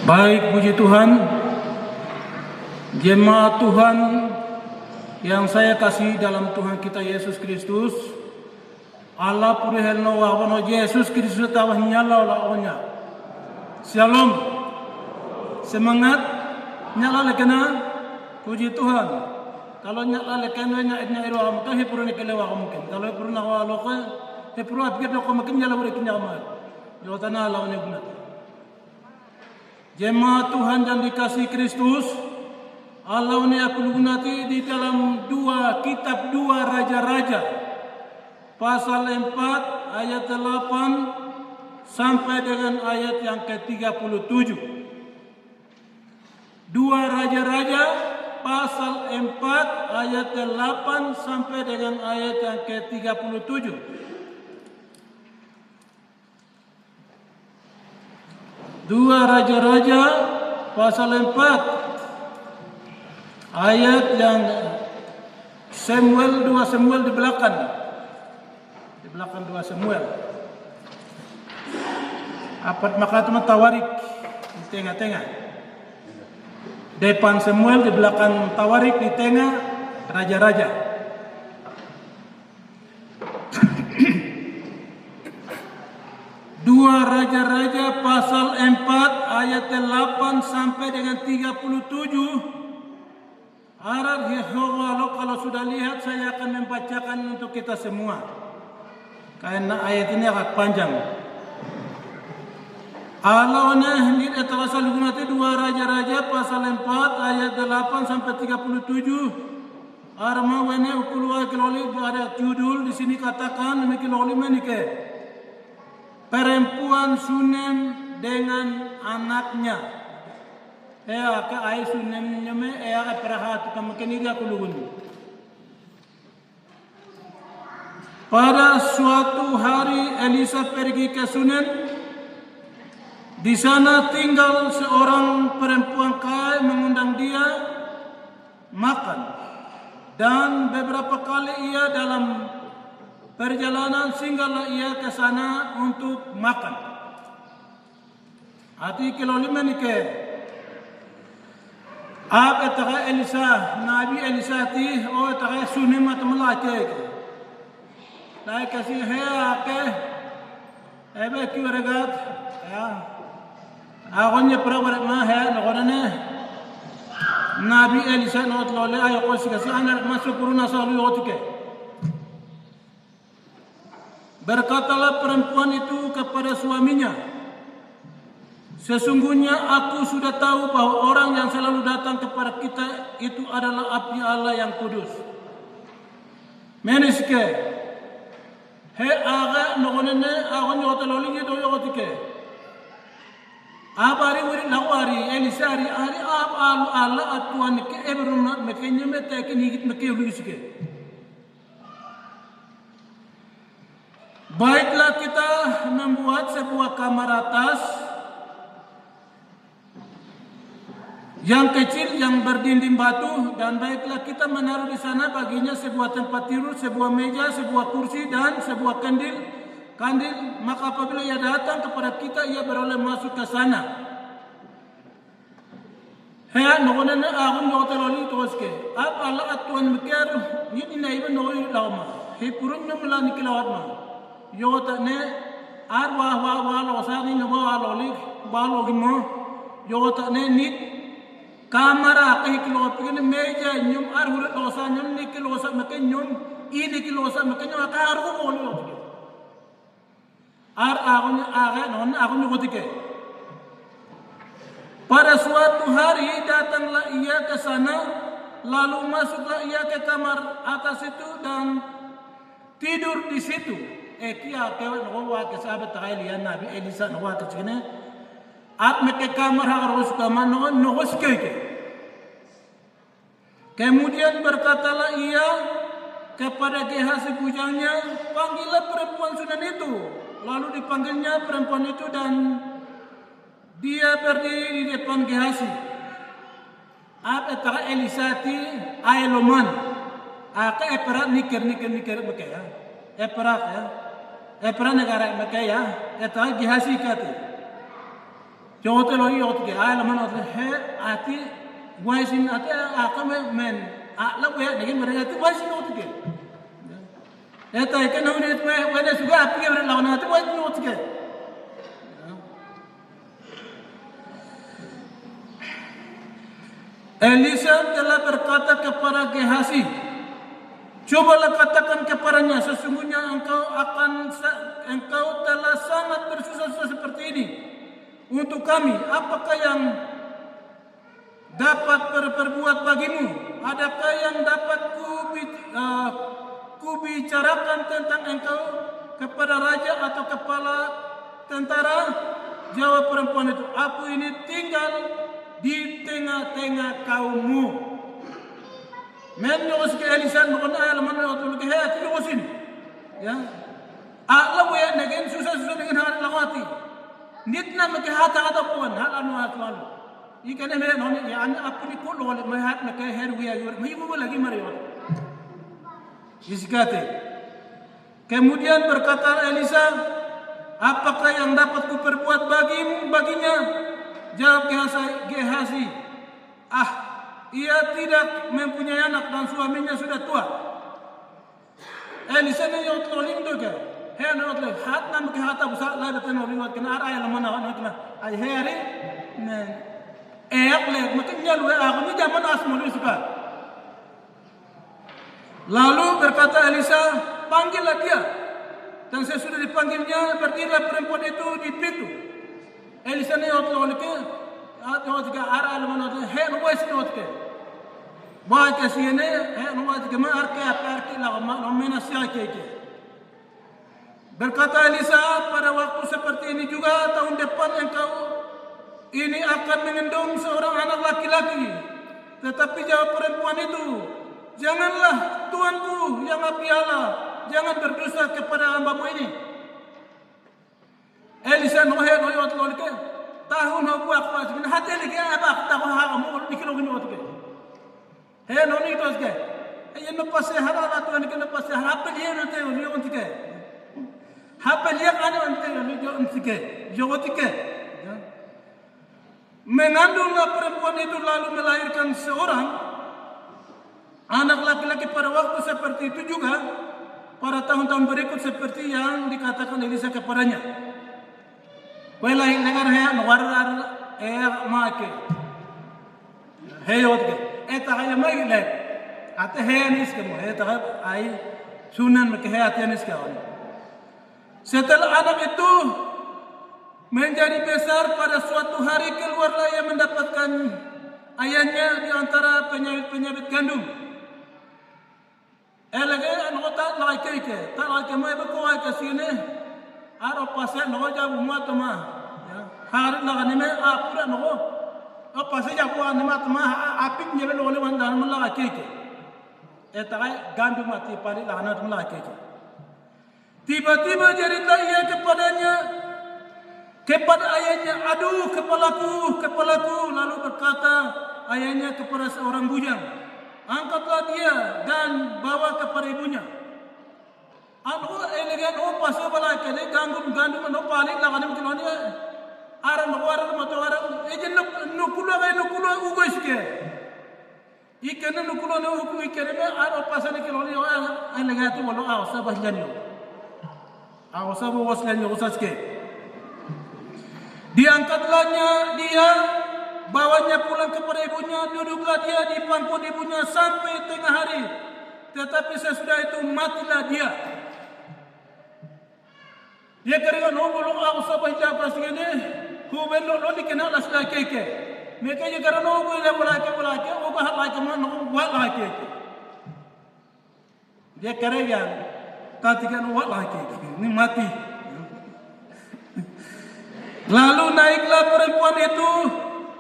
Baik, puji Tuhan, jemaat Tuhan yang saya kasih dalam Tuhan kita Yesus Kristus, Allah purihelno wahwano Yesus Kristus tawah nyala laonya. Shalom. Semangat nyala lekena, puji Tuhan. Kalau nyala lekena nya iro am ka hepurune kelewa mungkin. Kalau hepuruna walo ka hepuru apike ko makin nyala bure kinya ma. Jotana laone gunat. Jemaat Tuhan yang dikasih Kristus, Allah ini aku gunati di dalam kitab 2 Raja-Raja pasal 4 ayat 8 sampai dengan ayat yang ke-37. 2 Raja-Raja pasal 4 ayat 8 sampai dengan ayat yang ke-37. 2 Raja-Raja pasal 4 ayat yang 2 Samuel di belakang 2 Samuel. Apat maka teman tawarik di tengah-tengah. Depan Samuel, di belakang tawarik, di tengah Raja-Raja. 2 Raja-Raja pasal 4 ayat 8 sampai dengan 37. Harap Yehova kalau sudah lihat saya akan membacakan untuk kita semua. Karena ayat ini agak panjang. Allah ini terasa lugunati 2 Raja-Raja pasal 4 ayat 8 sampai 37. Arma wene ukulwa kiloli ada judul di sini katakan mikiloli menike. Perempuan Sunem dengan anaknya. Ke ay Sunem nyame ke perahat kamakin ini aku lugun. Pada suatu hari Elisa pergi ke Sunem. Di sana tinggal seorang perempuan kaya mengundang dia makan. Dan beberapa kali ia dalam perjalanan singgahlah ia ke sana untuk makan. Hati kilo 5 ni ke. Apa taga Elisa, Nabi Elisa ti taga Sunem atau melake. Lai kasih ke ebe kiwaragat ya. Agonya perawarat mah nagorane. Nabi Elisa not lole ayo kasih anak masuk kuruna salu yotike. Berkatalah perempuan itu kepada suaminya, sesungguhnya aku sudah tahu bahwa orang yang selalu datang kepada kita itu adalah api Allah yang kudus. Meniske, aga nogonene agon yoteloli gitu yotike. Abari wuri lawari Elisari ari Allah atuan ke ebruna mekenye meteke nigit mekeyulugisike. Baiklah kita membuat sebuah kamar atas yang kecil yang berdinding batu dan baiklah kita menaruh di sana baginya sebuah tempat tidur, sebuah meja, sebuah kursi dan sebuah kandil. Maka apabila ia datang kepada kita ia beroleh masuk ke sana. Hea nogone agun yoteloli toske. Apa Allah atuan mikir ini naiba nogoi lama. He purun nyamla nikilawat ma. Yota ne arwa lo sani no loli balo gimo yota ne nit kamera kay kilo pigin meja nyum arhur lo sa nyum ni kilo sa makin nyum ini kilo sa makin nyum ka argo ko lo non agun gotike. Pada suatu hari datanglah ia ke sana lalu masuklah ia ke kamar atas itu dan tidur di situ. Kia kewan rawa ke sahabat Thailand Nabi Elisa rawa ke sini. At meke kamar harus kamar nogos keke. Kemudian berkatalah ia kepada Gehazi bujangnya, panggillah perempuan Sunem itu. Lalu dipanggilnya perempuan itu dan dia berdiri di depan Gehazi. At etara Elisa ti ailoman. Aka eperat nikir bekai. Eperat ya. Eperat negara bekai ya. Etara Gehazi kati. Jote lo yot ke ay laman ot he ati waisin ati akame men la we negin mere ati waisin ot ke eta ke no ne wene suga api ke lawan ati waisin ot ke Elisa telah berkata kepada Gehazi, cobalah katakan kepadanya, sesungguhnya engkau telah sangat bersusah-susah seperti ini untuk kami. Apakah yang dapat berbuat bagimu? Adakah yang dapat kubicarakan tentang engkau kepada raja atau kepala tentara? Jawab perempuan itu, aku ini tinggal di tengah-tengah kaummu. Men nyos ke Elisa bukan ayah lemana waktu ke hati nyosin, ya. Allah boleh negen susah-susah dengan hal lawati. Nitna make hata puan hal anu lalu. Ikan ini noni ya ane apa ni kul oleh melihat nak herwia yor, mahu lagi mariot. Isikate. Kemudian berkata Elisa, apakah yang dapat kuperbuat baginya? Jawab Gehazi, ia tidak mempunyai anak dan suaminya sudah tua. Elisa ni yot lolim tu ke? Hei not le hat nam ke hata besar lah betul lolim wat kena arah yang mana nak kena. Ay hari, le makin jalu aku ni zaman asmul suka. Lalu berkata Elisa, panggillah dia. Dan sesudah dipanggilnya, berdirilah perempuan itu di pintu. Elisa ne yot lolim ke? Yot ke arah yang mana tu? Hei nuwais yot ke? Baik sini, nuwais ke mana arke lah, mana siapa ke? Berkata Elisa, pada waktu seperti ini juga tahun depan engkau ini akan mengandung seorang anak laki-laki. Tetapi jawab perempuan itu, janganlah tuanku yang apiala, jangan berdosa kepada hambamu ini. Elisa noheh noyot lolke, tahun aku apa sih? Hati lagi apa? Tahu haramu dikilo gini waktu ke? Heh noni itu ke? Yang lepas seharap tuan ke lepas seharap dia nanti dia nanti ke? Apa dia kan nanti dia ke? Jawab ke? Mengandunglah perempuan itu lalu melahirkan seorang anak laki-laki pada waktu seperti itu juga pada tahun-tahun berikut seperti yang dikatakan Elisa kepadanya. Wala hingar haya nawarar make heyot ke eta haya mai le ate henis ke mo eta ai sunan me ke hayanis ke on. Setelah anak itu menjadi besar, pada suatu hari keluarlah ia mendapatkan ayahnya di antara penyabit gandum. Elege anggota laki ke tak laki mai berkuai ke sini. Aro pasal nogo jabu matma, hari laga ni me apura nogo, pasal jabu ane matma apik nyebe nogo le wanda ane mala keke, etai gandu mati pari laga ane mala keke. Tiba-tiba cerita ia kepada ayahnya, aduh kepalaku, lalu berkata ayahnya kepada seorang bujang, angkatlah dia dan bawa kepada ibunya. Anu elegan pasal balai kene gandum anu paling lagan mungkin ni aran matu aran ejen nukula ugos ke ikan nukula ugu ikan me aro pasal ni kilo ni elegan tu walau awsa bahjanyo awsa waslanyo usas ke diangkatlahnya dia, bawanya pulang kepada ibunya, duduklah dia di pangkuan ibunya sampai tengah hari, tetapi sesudah itu matilah dia. Dia kira nunggu aku sampai japa segini, huben lo ni kena las lagi ke. Mereka je kira nunggu dia berlaki, aku hal lagi mana nunggu buat lagi ke. Dia kira yang tadi kan buat lagi, ni mati. Lalu naiklah perempuan itu,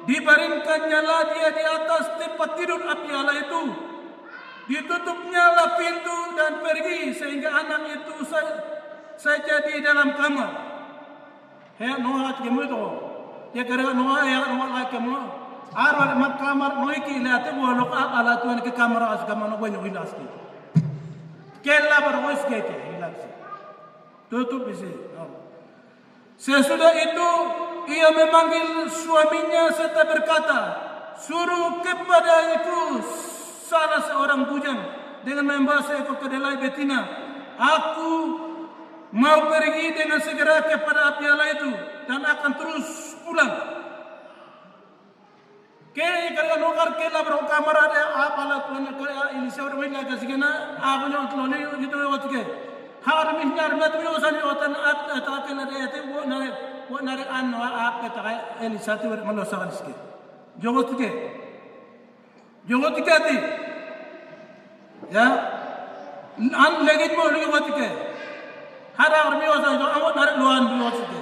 dibaringkannya lah dia di atas tempat tidur apiala itu. Ditutupnya lah pintu dan pergi sehingga anak itu saja di dalam kamar. Hei Noah kamu itu, ya kira Noah lagi kamu. Arwah mak kamar Noah lihat tu boleh alat tuan ke kamar as kamar Noah banyak hilas tu. Kela berwas keke hilas. Tutup isi. Sesudah itu ia memanggil suaminya serta berkata, suruh kepadaku salah seorang bujang dengan membawa seekor kedelai betina. Aku mau pergi dengan segera kepada piala itu dan akan terus pulang. Ke kalau nukar ke labro kamera ada apalah tuan ke ini seorang ini agak segena aku yang teloni gitu waktu ke har minjar met mi osan otan at ke ada itu buat narik anu apa tak ini satu melosakan sikit. Jogot ke ti ya an lagi mau lagi waktu ke har mi osan jo awak narik luan mi waktu ke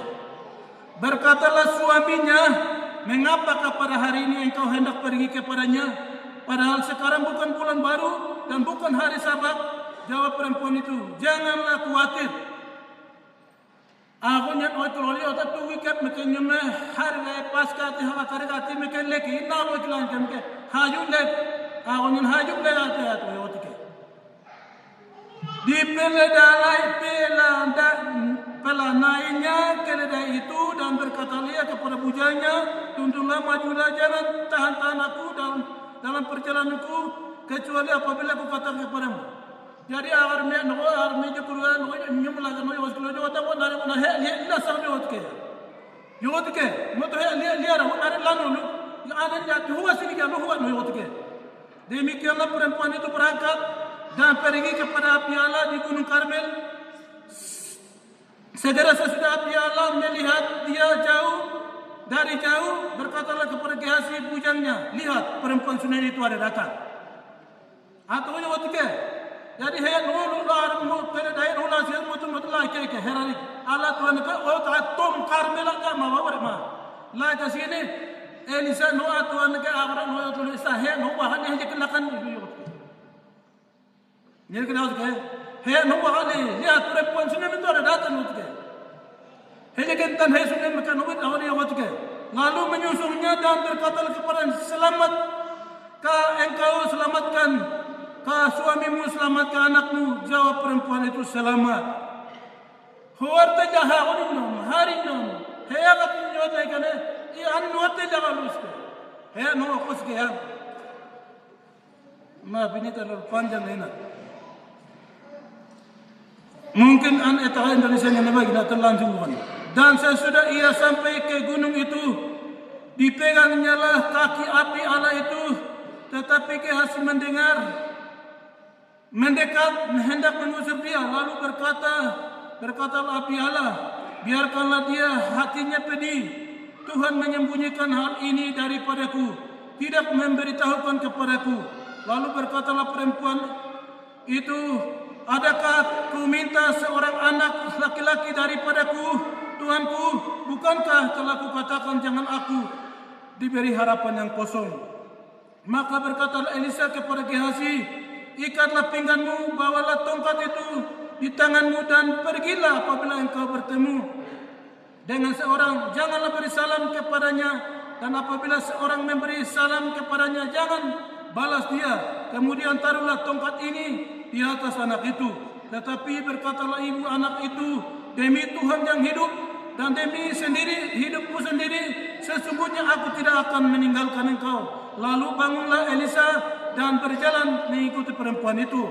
berkatalah suaminya, mengapakah pada hari ini engkau hendak pergi kepadanya? Padahal sekarang bukan bulan baru dan bukan hari Sabat. Jawab perempuan itu, janganlah khawatir. Aku nyat oi teloli otak tu wikat meken nyemeh hari pasca ti haka karikati meken leki na oi kelan kemke hayuk lek aku nyen hayuk lek ate atu yotike. Di peledalai pelanainya keledai itu dan berkata dia kepada bujangnya, tuntunlah majulah jangan tahan aku dalam perjalananku kecuali apabila aku katakan kepadamu. Jadi arme jukuran nyumlah kan was kulo jota wona wona he la sa yotke moto he liara wona lanu ya ada jatuh huwa sini kan huwa no yotke. Demikianlah perempuan itu berangkat dan pergi kepada piala di Gunung Karmel. Segera sesudah piala melihat dia dari jauh berkatalah kepada Gehazi bujangnya, lihat perempuan Sunem itu ada datang. Atau yang waktu ke, jadi hei nulu lar mu pada daerah nula sihat mutu lah ke herari. Allah Tuhan ke oh tom Karmel agak mawar ma. Lah ke sini Elisa noa Tuhan ke abrak noa tulis sahih noa bahan yang dikenakan itu. Jadi kenapa ke? Hei noa ali lihat perempuan Sunem itu ada datang waktu ke. Hei kentan hei Sunem makan noa awal yang waktu ke. Lalu menyusulnya dan berkata kepada selamatkan engkau selamatkan suamimu selamatkan anakmu. Jawab perempuan itu selamat. Huwarte jaha oninom harinom heya katnya jotai kane I anu huwarte jaha luske heya no kuske ya. Maaf ini terlalu panjang ini. Mungkin etah Indonesia yang bagi tidak terlangsung bukan. Dan sesudah ia sampai ke gunung itu, dipegangnya lah kaki api Allah itu, tetapi Gehazi mendekat hendak mengusir dia, lalu berkatalah api Allah, biarkanlah dia hatinya pedih. Tuhan menyembunyikan hal ini daripadaku, tidak memberitahukan kepadaku. Lalu berkatalah perempuan itu, adakah ku minta seorang anak laki-laki daripadaku? Tuanku, bukankah telah kukatakan jangan aku diberi harapan yang kosong? Maka berkatalah Elisa kepada Gehazi, ikatlah pingganmu, bawalah tongkat itu di tanganmu dan pergilah apabila engkau bertemu dengan seorang, janganlah beri salam kepadanya, dan apabila seorang memberi salam kepadanya, jangan balas dia. Kemudian taruhlah tongkat ini di atas anak itu. Tetapi berkatalah ibu anak itu, demi Tuhan yang hidup dan demi hidupku sendiri, sesungguhnya aku tidak akan meninggalkan engkau. Lalu bangunlah Elisa dan berjalan mengikuti perempuan itu.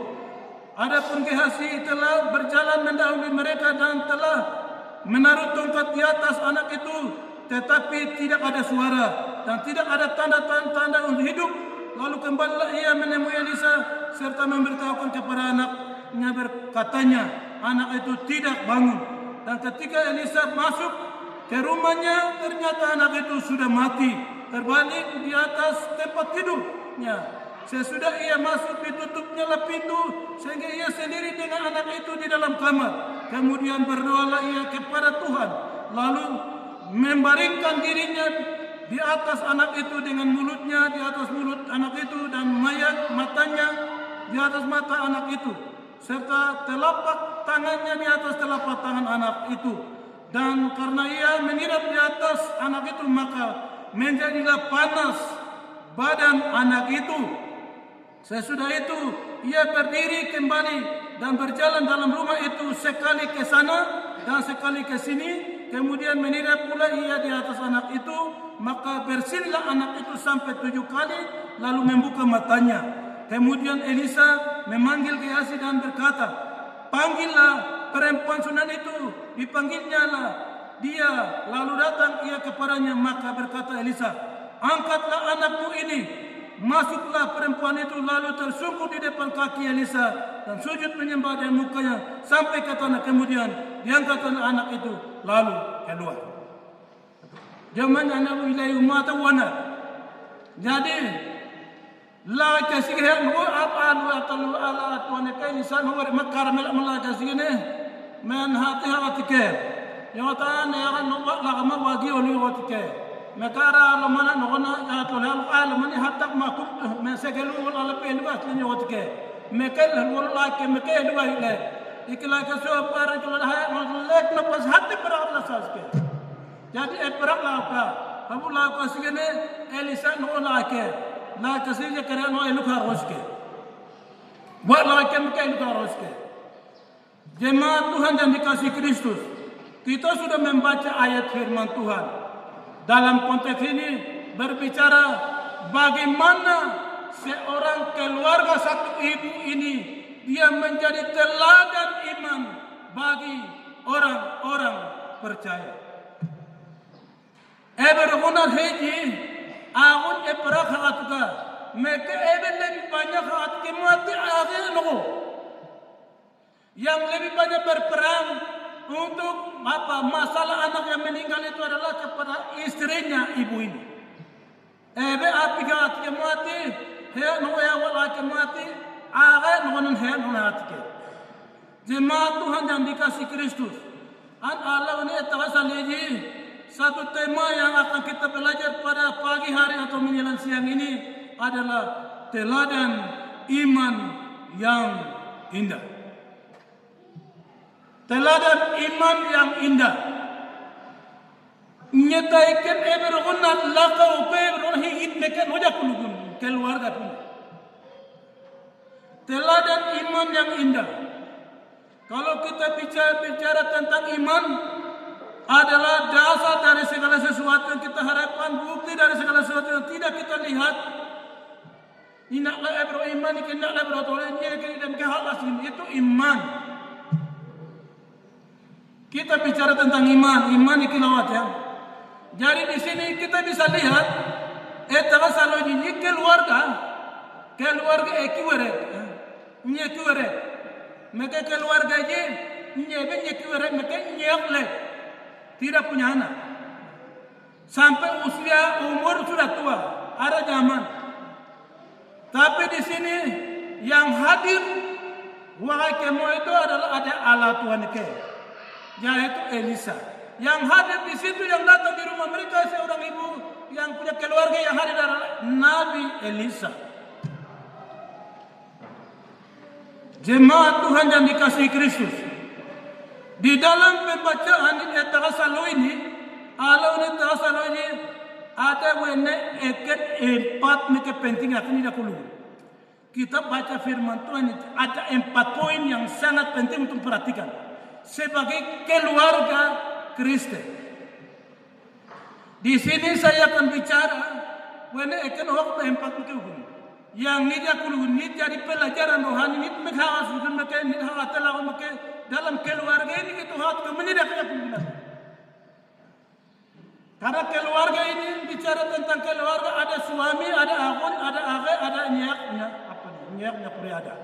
Adapun Gehazi telah berjalan mendahului mereka dan telah menaruh tongkat di atas anak itu, tetapi tidak ada suara dan tidak ada tanda-tanda untuk hidup. Lalu kembalilah ia menemui Elisa serta memberitahukan kepada anaknya, berkatanya, anak itu tidak bangun. Dan ketika Elisa masuk ke rumahnya, ternyata anak itu sudah mati, terbalik di atas tempat tidurnya. Sesudah ia masuk, ditutupnya lah pintu, sehingga ia sendiri dengan anak itu di dalam kamar. Kemudian berdoalah ia kepada Tuhan, lalu membaringkan dirinya di atas anak itu dengan mulutnya di atas mulut anak itu dan matanya di atas mata anak itu, serta telapak tangannya di atas telapak tangan anak itu. Dan karena ia menginap di atas anak itu, maka menjadilah panas badan anak itu. Sesudah itu ia berdiri kembali dan berjalan dalam rumah itu, sekali ke sana dan sekali ke sini. kemudian menira pula ia di atas anak itu, maka bersinlah anak itu sampai 7 kali, lalu membuka matanya. Kemudian Elisa memanggil Gehazi dan berkata, panggillah perempuan Sunan itu. Dipanggilnya lah dia, lalu datang ia kepadanya. Maka berkata Elisa, angkatlah anakmu ini. Masuklah perempuan itu, lalu tersungkur di depan kaki Elisa dan sujud menyembah di mukanya sampai ke tanah. Kemudian diangkat anak itu lalu keluar. Zaman anak wilayah umat wana. Jadi la kasih no apa atau ala tuan kai insan ho makar mala kasih ne man hati ke. Yang tan ya no la ma wagi oli ke. Makara lo mana no na atau hal al mani hatta ma ku men segelu ala pe lu asli ke. Mekel wala ke mekel wa ile. Ikla ka so para to ha no lek na pas hati per Allah sas ke. Jadi perak la ka. Abu la kasih ne Elisa no la ke. La kasih je kare no elu kharos ke. Wa la ke elu kharos ke. Jemaat Tuhan yang dikasih Kristus. Kita sudah membaca ayat firman Tuhan. Dalam konteks ini berbicara bagaimana seorang keluarga satu ibu ini dia menjadi teladan iman bagi orang-orang percaya. Berguna heji agun perak hatuka mereka lebih banyak hat kemati agen logo yang lebih banyak berperang untuk apa masalah anak yang meninggal itu adalah kepada istrinya ibu ini. Api kat kemati he no ya wala kemati agen nonen he nonat ke. Jemaat Tuhan yang dikasih Kristus. Allah ini terasa lagi satu tema yang akan kita belajar pada pagi hari atau menjelang siang ini adalah teladan iman yang indah. Teladan iman yang indah. Nyataikan eberunat lakau eberun hingit meken hoja kulugun keluarga pun. Teladan iman yang indah. Kalau kita bicara tentang iman, adalah dasar dari segala sesuatu yang kita harapkan, bukti dari segala sesuatu yang tidak kita lihat. Inaklah ebro iman, inaklah ebro tolenya, dan kehalas ini itu iman. Kita bicara tentang iman ikinawat ya. Jadi di sini kita bisa lihat, selalu ini keluarga ekiwere, nyekiwere, mereka keluarga ini nyekiwere, mereka nyekle. Tidak punya anak. Sampai usia umur sudah tua, ada zaman. Tapi di sini yang hadir wahai kemo itu adalah ada Allah Tuhan ke, yaitu Elisa. Yang hadir di situ yang datang di rumah mereka seorang ibu yang punya keluarga yang hadir adalah Nabi Elisa. Jemaat Tuhan yang dikasihi Kristus. Di dalam pembacaan ini terasalo ini, ada wene eket empat mereka penting akan tidak perlu. Kita baca firman Tuhan ini ada 4 poin yang sangat penting untuk perhatikan sebagai keluarga Kristen. Di sini saya akan bicara wene eket waktu 4 mereka yang tidak perlu ini jadi pelajaran rohani ini mereka sudah mereka ini telah mereka dalam keluarga ini itu harus menidaknya pimpinan. Karena keluarga ini bicara tentang keluarga, ada suami, ada akun, ada age, ada nyiaknya puri ada.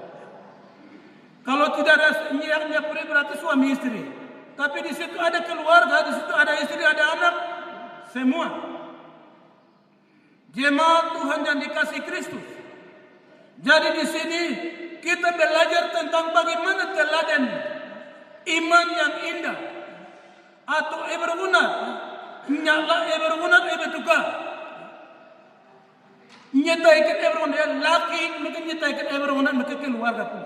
Kalau tidak ada nyiaknya puri berarti suami istri. Tapi di situ ada keluarga, di situ ada istri, ada anak, semua. Jemaat Tuhan yang dikasih Kristus. Jadi di sini kita belajar tentang bagaimana teladan iman yang indah atau eberunat nyala eberunat ebetuka nyataikan eberunat laki mungkin nyataikan eberunat mungkin keluarga pun.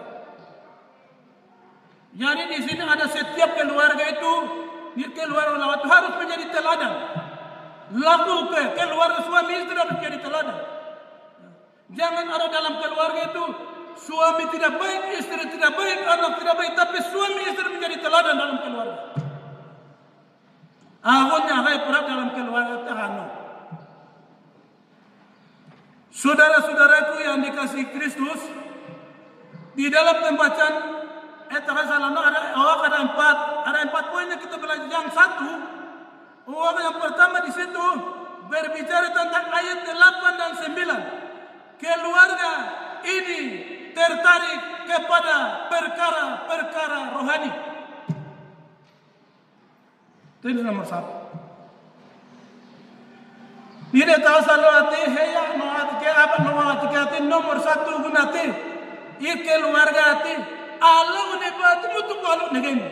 Jadi di sini ada setiap keluarga itu keluarga harus menjadi teladan. Laku keluarga suami istri harus menjadi teladan. Jangan ada dalam keluarga itu suami tidak baik, istri tidak baik, anak tidak baik, tapi suami istri menjadi teladan dalam keluarga. Agonya hai perak dalam keluarga tahano. Saudara-saudaraku yang dikasihi Kristus, di dalam pembacaan ada empat poin yang kita belajar. Yang satu, yang pertama di situ berbicara tentang ayat 8 dan 9. Keluarga ini tertarik kepada perkara-perkara rohani. Itu nomor satu. Tidak tahu selalu hati, heya, no hati, nomor satu gunati. Ia keluarga hati. Allah unebat mutu walu negeni.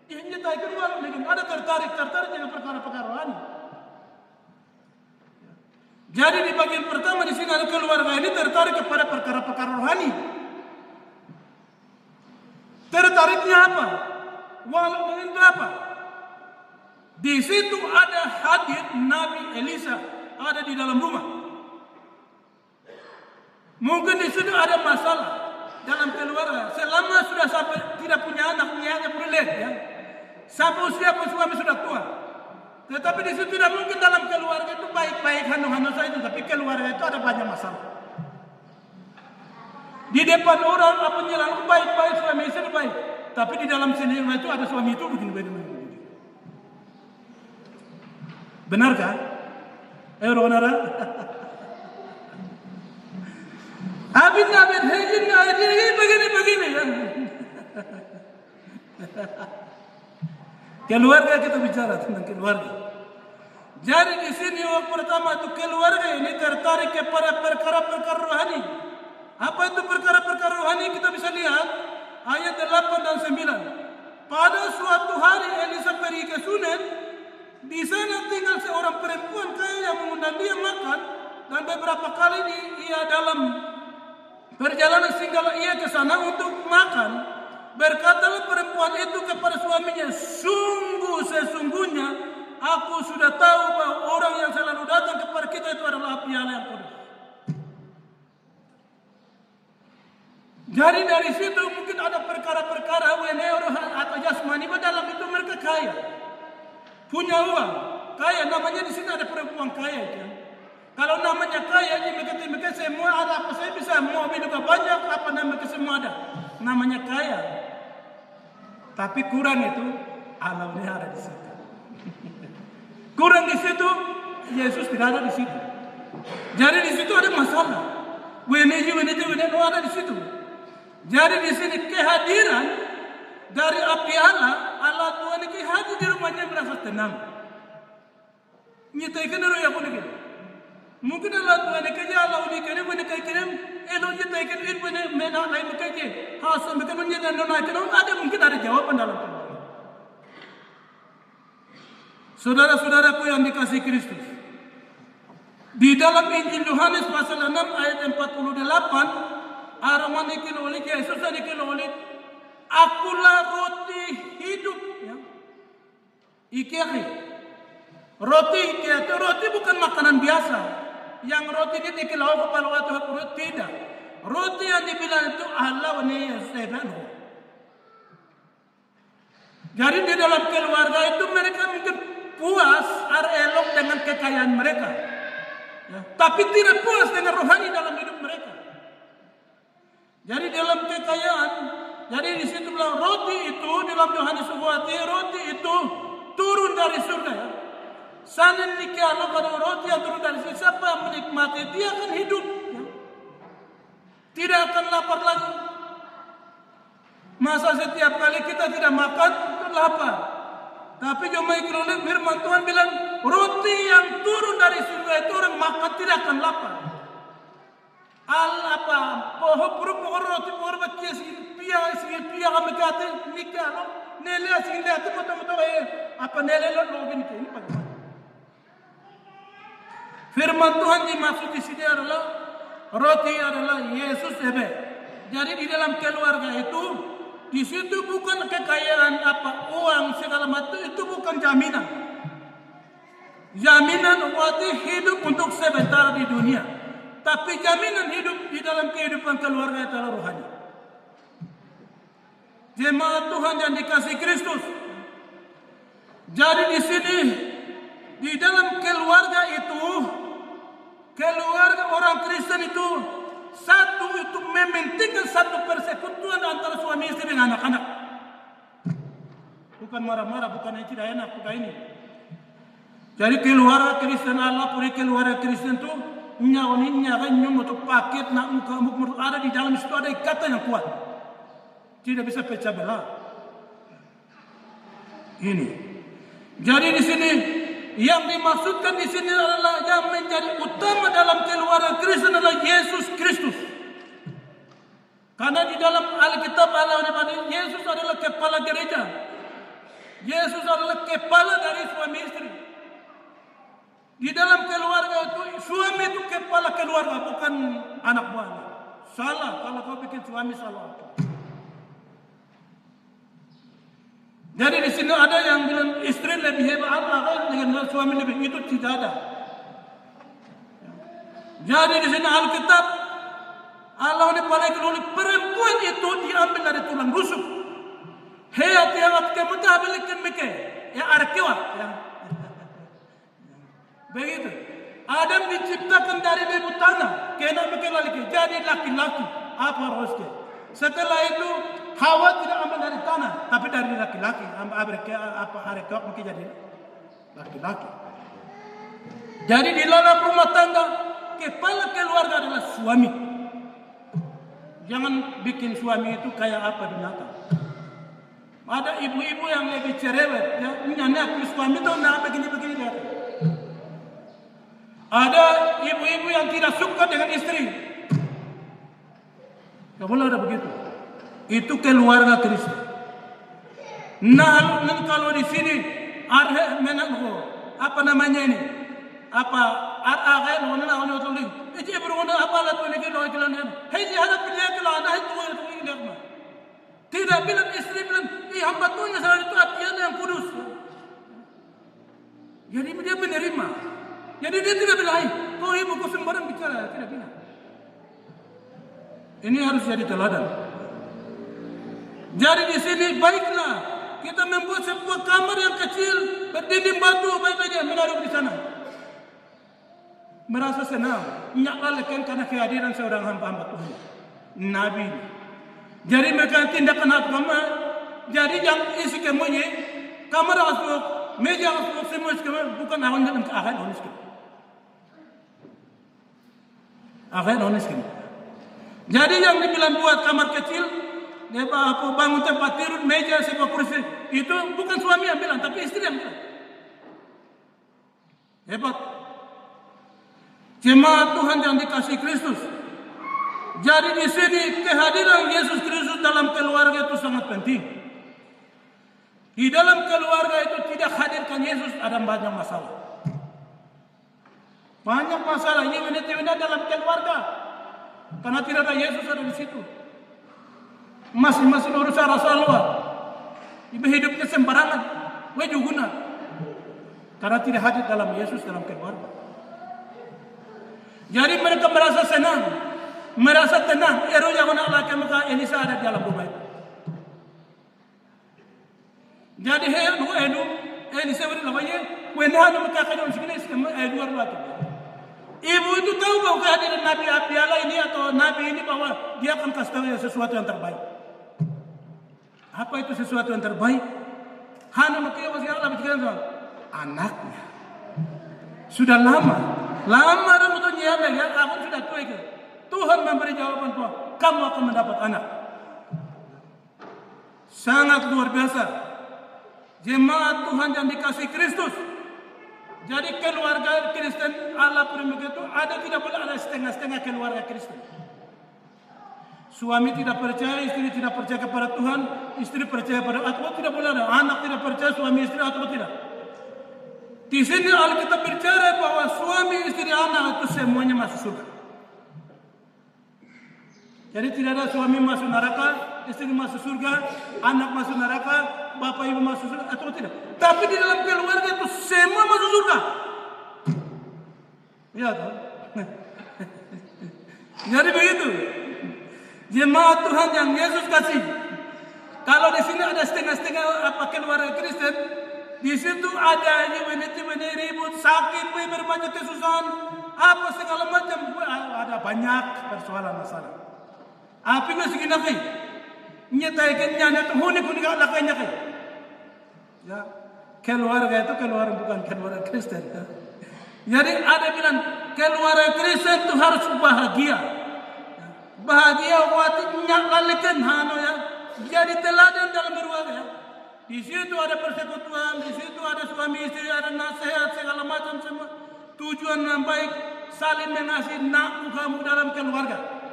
Ini tak ikut walu negeni. Ada tertarik dengan perkara-perkara rohani. Jadi di bagian pertama di sini ada keluarga ini tertarik kepada perkara-perkara rohani. Tertariknya apa? Walu negeni berapa? Di situ ada hadir Nabi Elisa ada di dalam rumah. Mungkin di situ ada masalah dalam keluarga. Selama sudah sampai tidak punya anak, hanya boleh ya. Sampai usia pun suami sudah tua. Tetapi di situ tidak mungkin dalam keluarga itu baik-baik hanu-hanu saja, tapi keluarga itu ada banyak masalah. Di depan orang apa nyerang baik-baik, suami istri baik, tapi di dalam sini itu ada suami itu begini. Benarkah? Orang-orang. Abid begini ya. Keluarga kita bicara tentang keluarga. Jadi di sini yang pertama itu keluarga ini tertarik kepada perkara-perkara rohani. Apa itu perkara-perkara rohani? Kita bisa lihat ayat 8 dan 9. Pada suatu hari Elisa pergi ke Sunem. Di sana tinggal seorang perempuan kaya yang mengundang dia makan, dan beberapa kali ia dalam perjalanan singgah ia ke sana untuk makan. Berkatalah perempuan itu kepada suaminya, sesungguhnya aku sudah tahu bahwa orang yang selalu datang kepada kita itu adalah api Allah yang kudus. Jadi dari situ mungkin ada perkara-perkara atau jasmani, dalam itu mereka kaya. Punya uang, kaya, namanya di sini ada perempuan kaya itu. Kalau namanya kaya, mereka semua ada apa saya bisa mobil juga banyak, apa namanya semua ada. Namanya kaya. Tapi kurang itu alamnya ada di situ. Kurang di situ, Yesus tidak ada di situ. Jadi di situ ada masalah. Weneji ada di situ. Jadi di sini kehadiran dari api Allah Tuhan ini hadir di rumahnya merasa tenang. Nyitaikan orang yang punya. Mungkin Allah Tuhan ini kerja Allah ini kerja punya kerja. Elok nyitaikan ini punya menak lain kerja. Hasan mereka menjadi nonaikan. Ada mungkin ada jawaban dalam keluarga. Saudara-saudaraku yang dikasihi Kristus. Di dalam Injil Yohanes pasal 6 ayat 48. Araman dikiloleh Yesus dikiloleh. Akulah roti hidup. Ya. Ikiaki. Roti itu roti bukan makanan biasa. Yang roti ini dikilau kepala waktu perut tidak. Roti yang dibilang itu Allah ini Yesus. Jadi di dalam keluarga itu mereka mungkin puas elok dengan kekayaan mereka. Ya. Tapi tidak puas dengan rohani dalam hidup mereka. Jadi dalam kekayaan, jadi di situ bilang roti itu dalam Yohanes 1 roti itu turun dari surga ya. Sana kalau ada roti yang turun dari surga, siapa yang menikmati dia akan hidup ya. Tidak akan lapar lagi. Masa setiap kali kita tidak makan itu lapar. Tapi cuma ikut firman Tuhan bilang roti yang turun dari surga itu orang makan tidak akan lapar. Pohon roti pohon bakia pia kami kata nikah lo nele asing lihat betul apa nele lo begini ini bagaimana? Firman Tuhan dimaksud di sini adalah roti adalah Yesus ebe. Jadi di dalam keluarga itu di situ bukan kekayaan uang segala macam itu bukan jaminan. Jaminan waktu hidup untuk sebentar di dunia. Tapi jaminan hidup di dalam kehidupan keluarga adalah rohani. Jemaat Tuhan yang dikasihi Kristus. Jadi di sini di dalam keluarga itu, keluarga orang Kristen itu satu itu mementingkan satu persekutuan antara suami istri dengan anak-anak. Bukan marah-marah, bukan yang tidak enak, bukan ini. Jadi keluarga Kristen Allah puri keluarga Kristen itu nyawa kan untuk paket nak muka ada di dalam situ ada ikatan yang kuat. Tidak bisa pecah belah. Ini. Jadi di sini yang dimaksudkan di sini adalah yang menjadi utama dalam keluarga Kristen adalah Yesus Kristus. Karena di dalam Alkitab Allah menyebut Yesus adalah kepala gereja. Yesus adalah kepala dari suami istri. Di dalam keluarga itu suami itu kepala keluarga, bukan anak buahnya. Salah kalau kau bikin suami salah. Jadi di sini ada yang bilang istri lebih hebat dengan suami lebih, itu tidak ada. Jadi di sini Alkitab Allah ini paling oleh perempuan itu diambil dari tulang rusuk. Hei tiang kemudian belikan mereka ya arkewa ya. Begitu. Adam diciptakan dari debu tanah, kena mereka lagi jadi laki-laki. Apa harusnya? Setelah itu Hawa tidak ambil dari tanah, tapi dari laki-laki. Apa arkewa mungkin jadi laki-laki. Jadi di dalam rumah tangga kepala keluarga adalah suami. Jangan bikin suami itu kayak apa binatang. Ada ibu-ibu yang lebih cerewet, ya, nyanyi suami itu nak begini-begini lihat. Ada ibu-ibu yang tidak suka dengan istri. Tidak boleh ada begitu. Itu keluarga Kristen. Nah, kalau di sini ada apa namanya ini? Apa ada orang tulis. Itu berguna apa lah tuh lagi loh jalan ini. Hei ada pilih kalau ada itu lihat mah. Tidak bilang istri bilang, hamba Tuhan salah itu hatinya yang kudus. Jadi dia menerima. Jadi dia tidak bilang, kau ibu kau sembarang bicara, tidak bilang. Ini harus jadi teladan. Jadi di sini baiklah kita membuat sebuah kamar yang kecil berdinding batu baik-baik aja menaruh di sana. Merasa senang, nyalakan karena kehadiran seorang hamba-hamba Tuhan, Nabi. Jadi mereka tindakan agama. Jadi yang isi kemunya kamar asuk, meja asuk semua semua bukan awan dalam keahad onis kita. Ahad onis kita. Jadi yang dibilang buat kamar kecil, dia apa bangun tempat tidur, meja sebuah kursi itu bukan suami yang bilang, tapi istri yang bilang. Hebat. Jemaat Tuhan yang dikasih Kristus. Jadi di sini kehadiran Yesus Kristus dalam keluarga itu sangat penting. Di dalam keluarga itu tidak hadirkan Yesus ada banyak masalah. Banyak masalah ini dalam keluarga. Karena tidak ada Yesus ada di situ. Masing-masing urusan Rasulullah. Ibu hidupnya sembarangan. Wajuguna. Karena tidak hadir dalam Yesus dalam keluarga. Jadi mereka merasa senang. Merasa tenang, ero jangan Allah maka Elisa ada di dalam rumah itu. Jadi Elisa beri namanya, wendah nama kakak orang segini dua lagi. Ibu itu tahu bahwa kehadiran Nabi Abdiallah ini atau Nabi ini bahwa dia akan kasih tahu sesuatu yang terbaik. Apa itu sesuatu yang terbaik? Hana makanya masih Allah bicara soal anaknya. Sudah lama rambutnya ya, aku sudah tua itu. Tuhan memberi jawaban Tuhan, kamu akan mendapat anak. Sangat luar biasa. Jemaat Tuhan yang dikasih Kristus. Jadi keluarga Kristen Allah punya begitu ada tidak boleh ada setengah-setengah keluarga Kristen. Suami tidak percaya, istri tidak percaya kepada Tuhan, istri percaya pada atau tidak boleh ada anak tidak percaya suami istri atau tidak. Di sini Alkitab bicara bahwa suami istri anak itu semuanya masuk surga. Jadi tidak ada suami masuk neraka, istri masuk surga, anak masuk neraka, bapak ibu masuk surga atau tidak. Tapi di dalam keluarga itu semua masuk surga. Ya tahu. Jadi begitu. Jemaat Tuhan yang Yesus kasih. Kalau di sini ada setengah-setengah apa keluarga Kristen, Di situ ada ini ribut, sakit, berbanyak kesusahan, apa segala macam, ada banyak persoalan masalah. Apa yang segini lagi? Nyetai kenyanya tu huni kalau lakainya kai. Ya, keluarga itu keluarga bukan keluarga Kristen. Ya. Jadi ada bilang keluarga Kristen itu harus bahagia. Ya. Bahagia waktu nyalalikan hano ya. Jadi teladan dalam berkeluarga. Ya. Di situ ada persekutuan, di situ ada suami istri, ada nasihat segala macam semua. Tujuan yang baik saling mengasihi nak kamu dalam keluarga.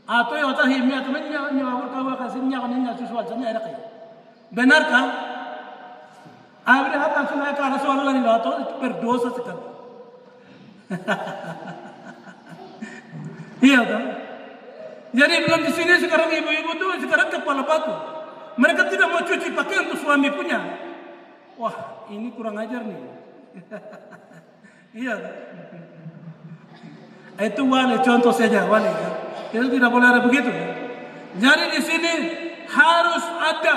Atau yang tak himnya temannya nyawur kau kasihnya kannya sesuatu saja ada kaya. Benarkah? Abri hatta sungai ke arah soal lain atau berdosa sekali. Iya kan? Jadi belum di sini sekarang ibu-ibu tuh sekarang kepala batu. Mereka tidak mau cuci pakaian untuk suami punya. Wah, ini kurang ajar nih. Iya. Itu wali contoh saja wali. Ya. Itu tidak boleh ada begitu. Ya. Jadi di sini harus ada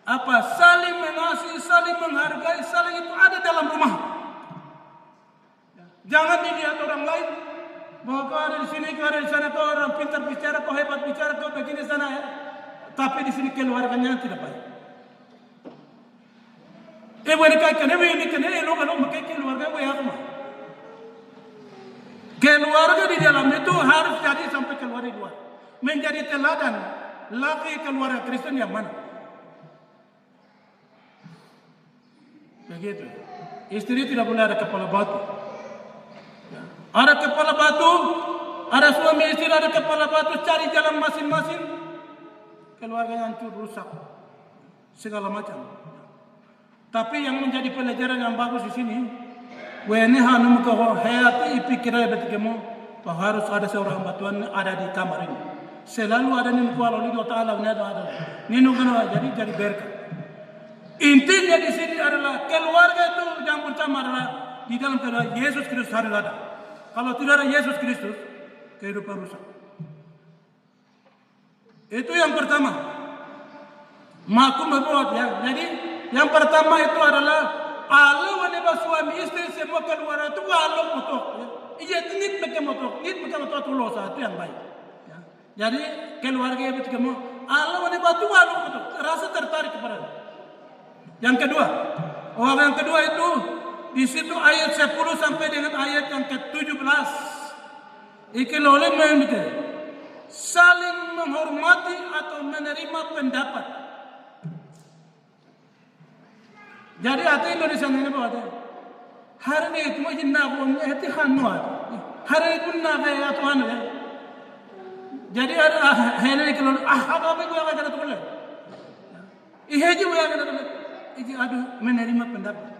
apa saling mengasihi, saling menghargai, saling itu ada dalam rumah. Jangan dilihat orang lain bahwa kau ada di sini, kau ada di sana, kau orang pintar bicara, kau hebat bicara, kau begini sana ya. Tapi di sini keluarganya tidak baik. Mereka kan ini kan kalau mereka keluarga apa? Keluarga di dalam itu harus jadi sampai keluar di luar. Menjadi teladan laki keluarga Kristen yang mana? Begitu. Istri tidak boleh ada kepala batu. Ada kepala batu, ada suami istri ada kepala batu, cari jalan masing-masing. Keluarga hancur, rusak, segala macam. Tapi yang menjadi pelajaran yang bagus di sini, wene hanum ko hayati pikirnya betikemo, harus ada seorang batuan ada di kamar ini. Selalu ada nih kuala Allah Taala ada. Nino kana jadi berkah. Intinya di sini adalah keluarga itu yang pertama adalah di dalam keluarga Yesus Kristus harus ada. Kalau tidak ada Yesus Kristus, kehidupan rusak. Itu yang pertama. Makum berbuat ya. Jadi yang pertama itu adalah Allah wanita suami istri semua keluar itu Allah motor. Iya nit pakai motor tulos itu yang baik. Ya. Jadi keluarga itu kamu Allah wanita itu Allah motor. Rasa tertarik kepada. Yang kedua, orang yang kedua itu di situ ayat 10 sampai dengan ayat yang ke-17. Ikelole mengenai saling menghormati atau menerima pendapat. Jadi hati Indonesia ini apa? Hari ini itu mungkin nak pun hati hanwar. Hari itu nak kayak Tuhan ya. Jadi ada hari ini kalau apa gue yang kata boleh. Ihe je yang kata boleh. Itu aduh menerima pendapat.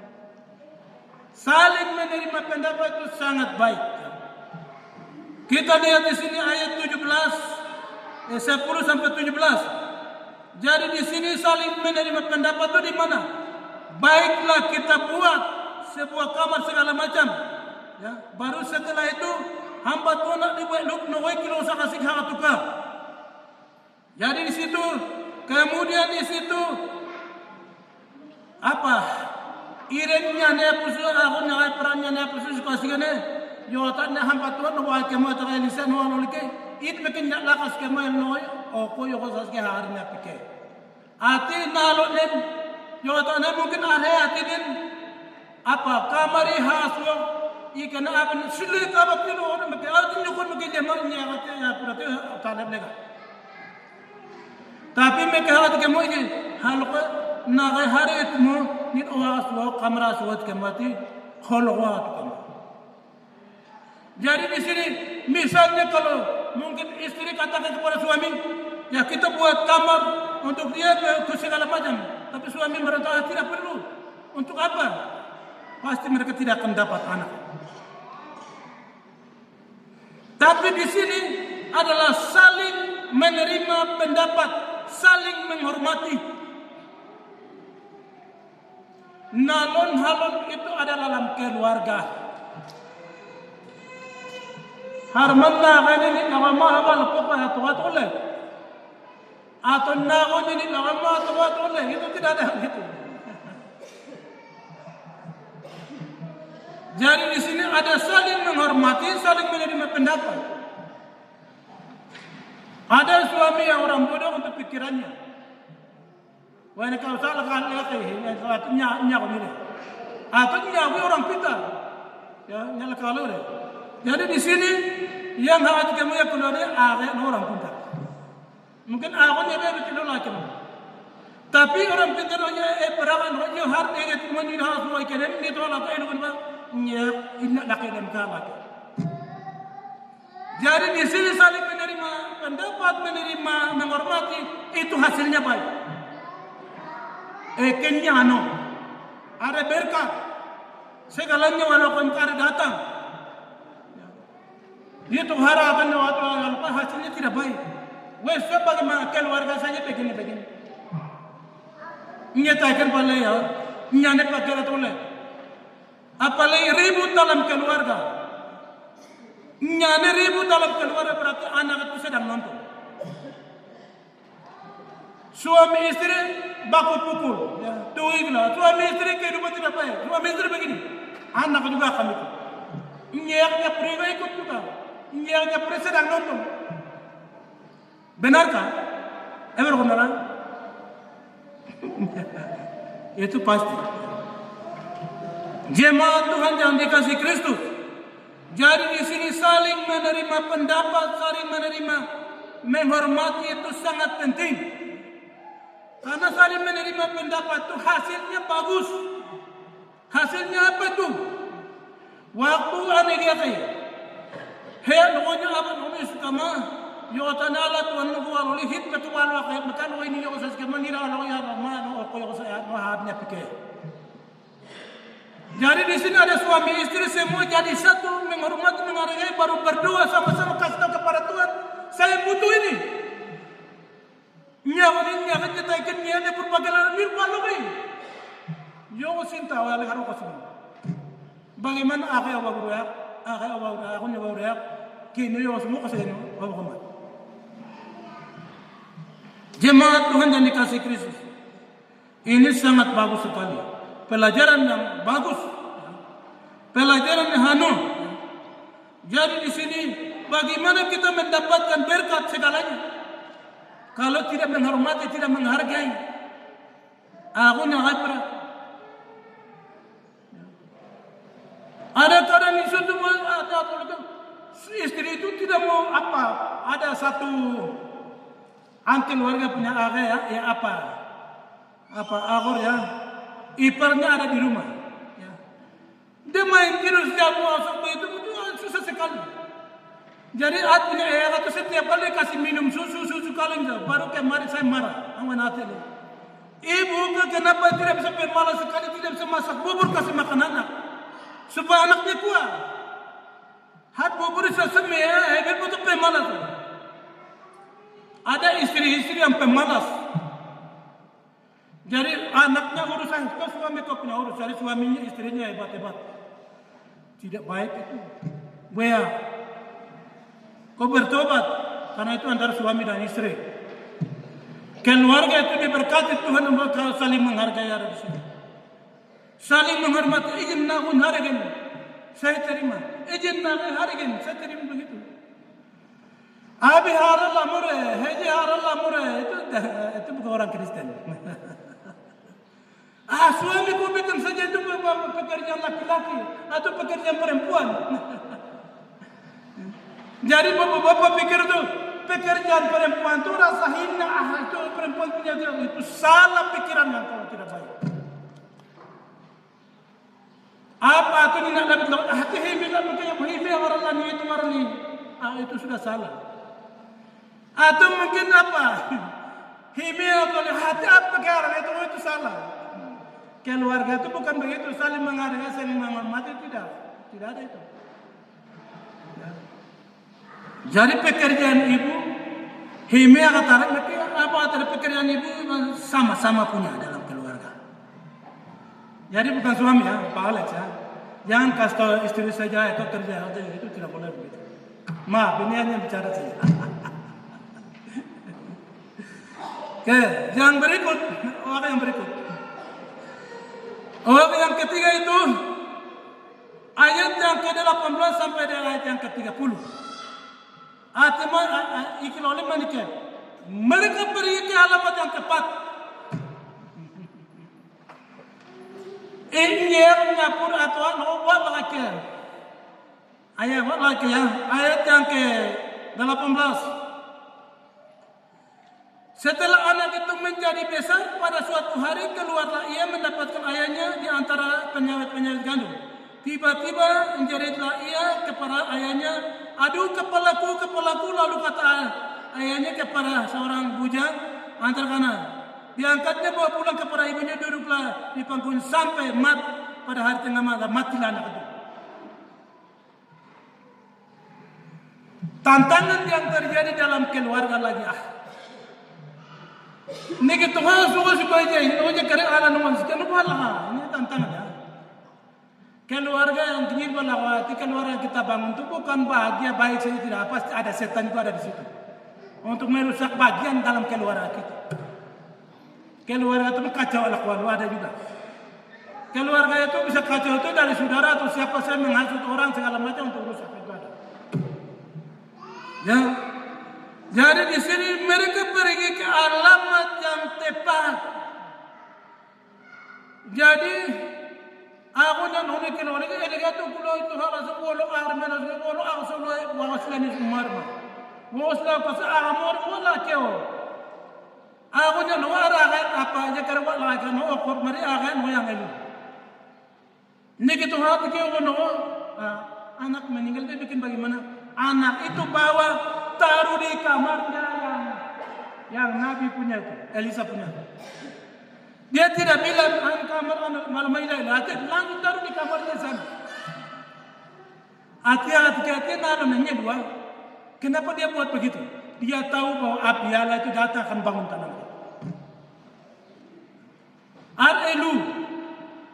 Saling menerima pendapat itu sangat baik. Kita lihat di sini ayat 10 sampai 17. Jadi di sini saling menerima pendapat itu di mana? Baiklah kita buat sebuah kamar segala macam. Ya, baru setelah itu hamba Tuhan nak dibuat nuwai kilo sakasih hatuka. Jadi di situ kemudian di situ apa? Irennya ne pusu aku ngai perannya ne pusu kasih ne. Yo tak ne hamba Tuhan nuwai kemo tak lisan nuwai lolike. It mekin nak lakas kemo nuwai. Oko yo kasih hari ne pike. Ati nalok ne yo tak ne mungkin ada ati ne apa kamari haswo ikan apa sulit apa kilo orang mungkin ati nyukun mungkin demarnya ati ya berarti tanam lega. Tapi mereka hati kemo ini halko nagai hari itu mo nit oas wo kamera suat kemati holwat kemo. Jadi di sini misalnya kalau mungkin istri katakan kepada suami, ya kita buat kamar untuk dia ke segala macam, tapi suami merasa tidak perlu. Untuk apa? Pasti mereka tidak akan dapat anak. Tapi di sini adalah saling menerima pendapat, saling menghormati. Nalon-halon itu adalah dalam keluarga. Harmanna ini nama mahal pokoknya tuat oleh. atau nago ini lama atau lagi itu tidak ada gitu. Jadi di sini ada saling menghormati, saling menerima pendapat. Ada suami yang orang bodoh untuk pikirannya. Wah ini kalau salah kan lihat atau nyawa ini, atau nyawa orang pintar, ya nyala kalau deh. Jadi di sini yang harus kamu ya keluar ada orang pintar. Mungkin awalnya dia betul lagi. Tapi orang pintar hanya perangan hanya harus ingat menjadi harus semua ikan ini itu lah itu kan ini nak ikan kalah. Jadi di sini saling menerima pendapat, menerima, menghormati, itu hasilnya baik. Kenyano, ada berkat. Segalanya walaupun kari datang, dia tuh harapan waktu hasilnya tidak baik. Wes bagaimana keluarga saja begini. Nyatakan pada ya, nyanet pakai atau le. Apalagi ribut dalam keluarga. Nyane ribut dalam keluarga berarti anak itu sedang nonton. Suami istri baku pukul, ya, tuh ikhlas. Suami istri kehidupan tidak baik. Suami istri begini, anak juga akan itu. Nyaknya pria ikut juga, nyaknya pria sedang nonton. Benarkah? Benar? Itu pasti. Jemaat Tuhan yang dikasih Kristus. Jadi di sini saling menerima pendapat, saling menerima, menghormati itu sangat penting. Karena saling menerima pendapat itu hasilnya bagus. Hasilnya apa itu? Waktu ane dia kaya. Hei, pokoknya apa namanya suka mah. Yo tanala tuan nugu aloli hit betu walu kaya makan ini yo sas keman nira aloli ya ramah no koyo saya no habnya pikir. Jadi di sini ada suami istri semua jadi satu menghormati menghargai baru berdoa sama-sama kasih tahu kepada Tuhan. Saya butuh ini. Nyawa kita ikan nyawa berbagai mirpan lebih. Yo cinta oleh haru kasih. Bagaimana akhir aku nyawa berak kini yo semua kasih ini apa. Jemaat Tuhan yang dikasih Kristus. Ini sangat bagus sekali. Pelajaran yang bagus. Pelajaran yang hanum. Jadi di sini bagaimana kita mendapatkan berkat segalanya. Kalau tidak menghormati, tidak menghargai. Aku nak apa? Ada kadang itu semua ada istri itu tidak mau apa? Ada satu anti keluarga punya agak ya apa agor ya iparnya ada di rumah ya. Dia main terus dia mau sampai itu susah sekali. Jadi artinya itu setiap kali kasih minum susu kali baru kemarin saya marah sama nanti ibu kenapa tidak bisa pemalas sekali tidak bisa masak bubur kasih makan anak supaya anaknya kuat. Hat bubur sesame ya betul pemalas. Ada istri-istri yang pemalas. Jadi anaknya urusan, kau suami kau punya urus. Jadi suaminya istrinya hebat-hebat. Tidak baik itu. Buaya. Kau bertobat. Karena itu antara suami dan istri. Keluarga itu diberkati Tuhan untuk saling menghargai ada di sini. Saling menghormati. Izin nagun harigin. Saya terima. Izin nagun harigin. Saya terima begitu. Abi harallah mure, heji harallah mure, itu bukan orang Kristen. Suamiku bikin saja itu pekerjaan laki-laki atau pekerjaan perempuan. Jadi bapak-bapak pikir itu pekerjaan perempuan itu rasa hina, itu perempuan punya itu salah pikiran yang kalau tidak baik. Apa itu tidak dapat hati himilah makanya himilah harallah ni itu marni, itu sudah salah. Atau mungkin apa? Himil kalau hati apa karena itu salah. Keluarga itu bukan begitu saling menghargai, saling menghormati tidak ada itu. Jadi pekerjaan ibu, himil kata apa antara pekerjaan ibu sama-sama punya dalam keluarga. Jadi bukan suami ya, Pak Alex ya. Jangan kasih tahu istri saja itu kerja itu tidak boleh begitu. Maaf ini hanya bicara saja. Oke, yang berikut, orang yang berikut. Orang yang ketiga itu ayat yang ke-18 sampai dengan ayat yang ke-30. Artinya ikil oleh manikah. Mereka pergi ke alamat yang tepat. Inyernya pun atau buat lagi. Ayat lagi ya, ayat yang ke-18. Setelah anak itu menjadi besar, pada suatu hari keluarlah ia mendapatkan ayahnya di antara penyawit-penyawit gandum. Tiba-tiba menjeritlah ia kepada ayahnya, "Aduh kepalaku, kepalaku!" Lalu kata ayahnya kepada seorang bujang antar kanan. Diangkatnya bawa pulang kepada ibunya, duduklah di pangkuan sampai pada hari tengah malam matilah anak itu. Tantangan yang terjadi dalam keluarga lagi Niki Tuhan suka aja, ini kering ala nuan sekian lah. Ini tantangannya. Keluarga yang ingin melawati, keluarga yang kita bangun itu bukan bahagia baik saja, tidak, pasti ada setan itu ada di situ untuk merusak bagian dalam keluarga kita. Keluarga itu kacau ala keluarga ada juga. Keluarga itu bisa kacau itu dari saudara atau siapa saya menghasut orang segala macam untuk rusak itu ada. Ya. Jadi di sini mereka pergi ke alamat yang tepat. Jadi aku dan unikin orang ini kata pulau itu harus pulau armen harus pulau asal wawasan itu marma. Wawasan pas amor wala kau. Aku dan orang apa aja kerja lagi no okor mari agan no yang itu. Ini kita hati kau no anak meninggal dia bikin bagaimana? Anak itu bawa taruh di kamarnya yang Nabi punya itu, Elisa punya. Dia tidak bilang kamar anak malam ini, langsung taruh di kamarnya sana. Hati-hati namanya dua. Kenapa dia buat begitu? Dia tahu bahwa Abiala itu datang akan bangun tanah. Arelu,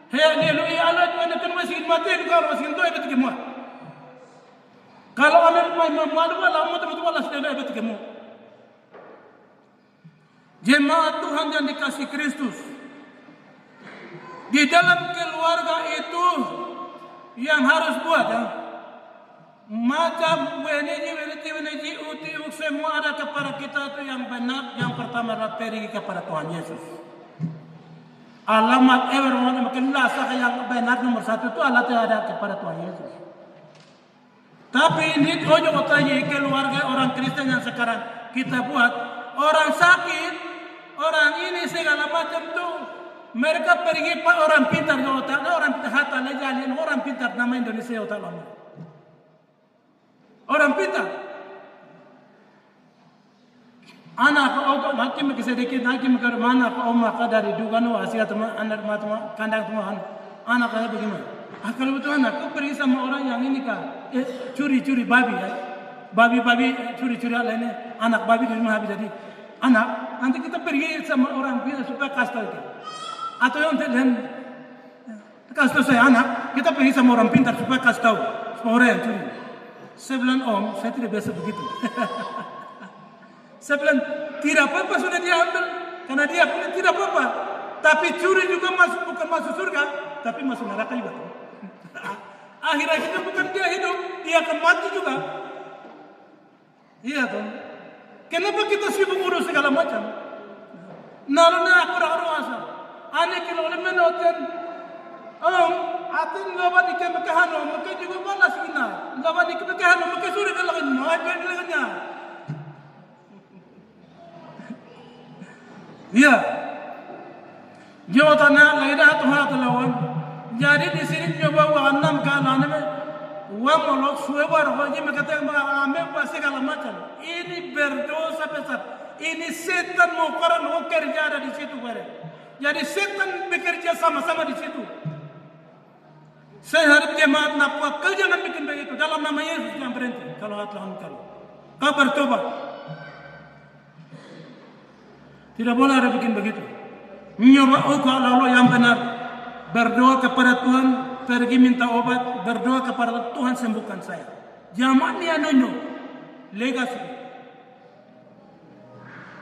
helu Allah itu kan masih mati, kalau masih itu itu semua. Kalau anak malu malah betul Allah sudah ada ketemu. Jemaat Tuhan yang dikasih Kristus. Di dalam keluarga itu yang harus buat ya. Macam weneji uti semua ada kepada kita itu yang benar. Yang pertama adalah pergi kepada Tuhan Yesus. Alamat everyone makin lasa yang benar nomor satu itu Allah ada kepada Tuhan Yesus. Tapi ini ojo tanya keluarga orang Kristen yang sekarang kita buat orang sakit, orang ini segala macam tuh mereka pergi pak orang pintar ke otak, orang pintar hata lejalin orang pintar nama Indonesia otak lama. Orang pintar. Anak otak hakim sedikit hakim ke mana pak omah dari dugaan wasiat teman anak teman kandang teman anak saya bagaimana? Kalau betul anak, kau pergi sama orang yang ini kan, curi-curi babi ya, babi curi-curi ini, anak babi di rumah habis jadi anak. Nanti kita pergi sama orang pintar supaya kasih tahu itu. Atau yang dan kasih tahu saya anak, kita pergi sama orang pintar supaya kasih tahu supaya orang yang curi. Saya bilang om, saya tidak biasa begitu. Saya bilang tidak apa-apa sudah diambil, karena dia punya tidak apa-apa. Tapi curi juga bukan masuk surga, tapi masuk neraka juga. Akhirnya bukan dia hidup, dia akan mati juga. Iya tuh. Kenapa kita sibuk urus segala macam? Naluna aku orang asal. Ane kilo le menoten. Atin lawan ikan bekahano, maka juga balas ina. Lawan ikan bekahano, maka suri kalahin mo, ay kalahinnya. Iya. Jawatannya lainnya Tuhan lawan. Jadi di sini coba wanam kalannya, wamolok suewar, wajib mengatakan mengambil pasti segala macam. Ini berdosa besar. Ini setan mau kerja ada di situ bare. Jadi setan bekerja sama-sama di situ. Saya harap jemaat napwa, kau jangan bikin begitu. Dalam nama Yesus yang berhenti. Kalau Tuhan kalau kau bertobat, tidak boleh ada bikin begitu. Nyoba kalau yang benar. Berdoa kepada Tuhan, pergi minta obat, berdoa kepada Tuhan sembuhkan saya. Jangan dia nonyo, legasi.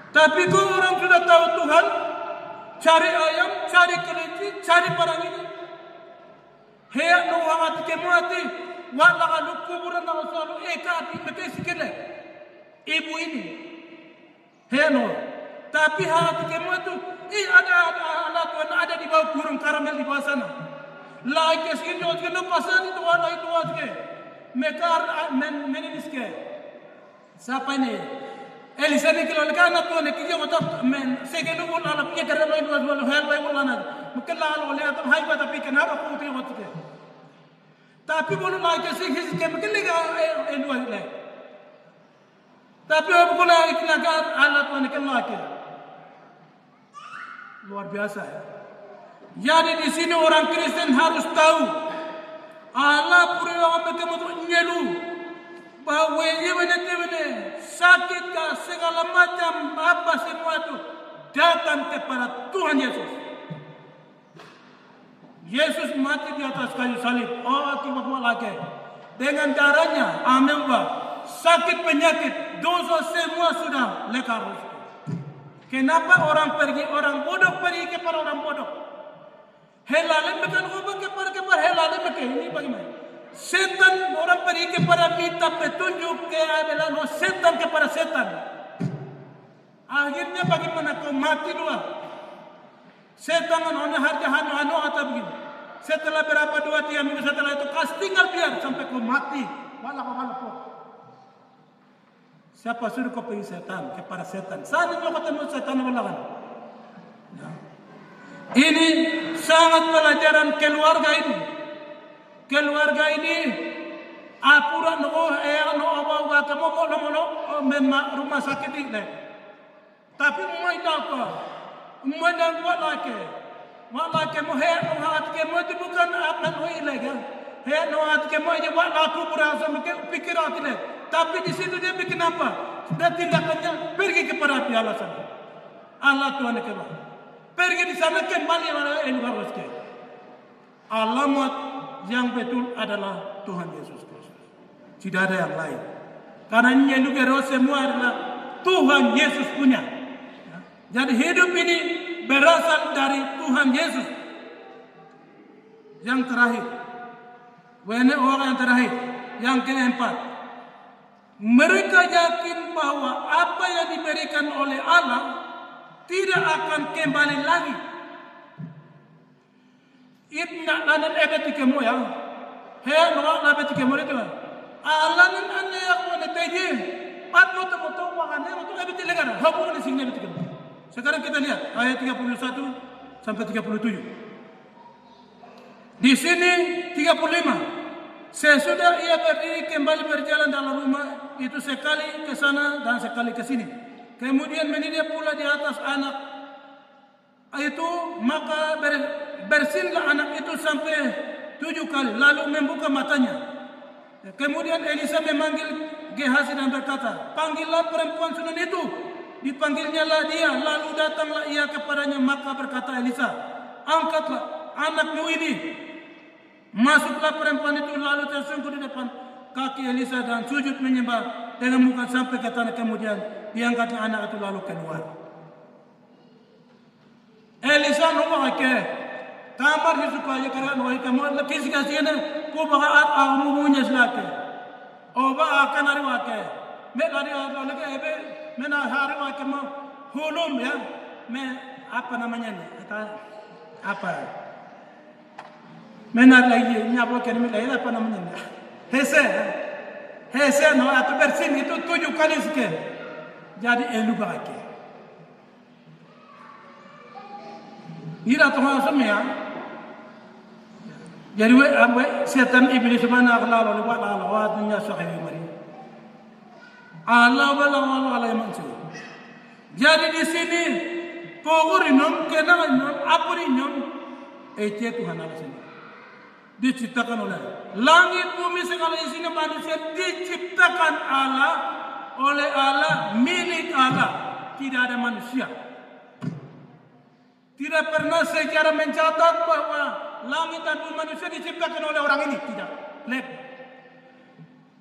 Tapi kalau orang sudah tahu Tuhan, cari ayam, cari kelinci, cari barang ini. Hea no hati kemati, wala kalu kuburan na selalu eka mete sikile. Ibu ini, hea no. Tapi hati kemati, ada alat Tuhan ada di bawah kurung karamel di bawah sana. Lagi sekali waktu itu pasal itu ada itu waktu mekar meniniske. Siapa ini? Elisa ni kalau lekan atau ni kijang atau men segelu pun ala punya kerana lain dua hal baik pun lana. Mungkin lalu oleh atau hai pada tapi kenapa kau tu waktu itu? Tapi boleh lagi sih mungkin lega dua lagi. Tapi apa boleh ikhlas alat mana kan lagi. Luar biasa ya. Jadi di sini orang Kristen harus tahu Allah puriwa mereka untuk nyelu bahwa ini sakit segala macam apa semua itu datang kepada Tuhan Yesus. Yesus mati di atas kayu salib. Oh akibat lagi dengan darahnya, amin Pak. Sakit penyakit dosa semua sudah lekar. Kenapa orang bodoh pergi kepada orang bodoh? Helale mekan ubah kepada helale mekan ini bagaimana? Setan orang pergi kepada minta petunjuk ke adalah no setan kepada setan. Akhirnya bagaimana kau mati dua? Setan anu harga anu atau begini. Setelah berapa 2-3 minggu setelah itu kas tinggal biar sampai kau mati. Walau. Siapa suruh kau pergi setan kepada setan? Sana kau ketemu setan melawan. Ya. Ini sangat pelajaran keluarga ini. Keluarga ini apura no abawa kamu memang rumah sakit ini. Tapi mau apa? Mau buat lagi. Walaki mau hat kamu itu bukan apa ilegal. Hat kamu aja buat laku berasa pikir ini. Tapi di situ dia bikin apa? Dia tindakannya pergi kepada api Allah sana. Allah Tuhan kepada. Pergi di sana kembali pada Eluharus ke. Alamat yang betul adalah Tuhan Yesus Kristus. Tidak ada yang lain. Karena Eluharus semua adalah Tuhan Yesus punya. Jadi hidup ini berasal dari Tuhan Yesus. Yang terakhir. Ini orang yang terakhir. Yang keempat. Mereka yakin bahwa apa yang diberikan oleh Allah tidak akan kembali lagi. Itna nanan ebeti kemo ya. He no nabeti kemo itu. Allah nan anne aku neteje. Pat moto wahane moto ebeti legara. Habu ni singne ebeti kemo. Sekarang kita lihat ayat 31 sampai 37. Di sini 35. Sesudah ia berdiri kembali berjalan dalam rumah itu sekali ke sana dan sekali ke sini. Kemudian menidih pula di atas anak itu, maka bersinlah anak itu sampai 7 kali, lalu membuka matanya. Kemudian Elisa memanggil Gehazi dan berkata, panggillah perempuan Sunan itu. Dipanggilnya lah dia, lalu datanglah ia kepadanya, maka berkata Elisa, angkatlah anakmu ini. Masuklah perempuan itu lalu tersungkur di depan kaki Elisa dan sujud menyembah dengan muka sampai ke tanah. Kemudian diangkatnya anak itu lalu keluar. Elisa nombor ke kamar disukai karena nombor kamu lekis kasihnya ku bahaat amunya selake. Oba akan hari wake. Melari lagi ebe mena hari wake mau hulum ya. Apa namanya nih? Apa? Menar lagi nyapa kerana lagi apa namanya? Hese no atau bersin itu 7 kali sekian. Jadi elu bagi. Ira tuh semua. Jadi setan iblis mana kalau lewat Allah dunia sahih mari. Allah yang mansur. Jadi di sini pogurinum kenamanum apurinum Tuhan Allah sendiri. Diciptakan oleh langit bumi segala isinya manusia diciptakan Allah oleh Allah, milik Allah, tidak ada manusia. Tidak pernah sejarah mencatat bahwa langit dan bumi manusia diciptakan oleh orang ini, tidak. Lep.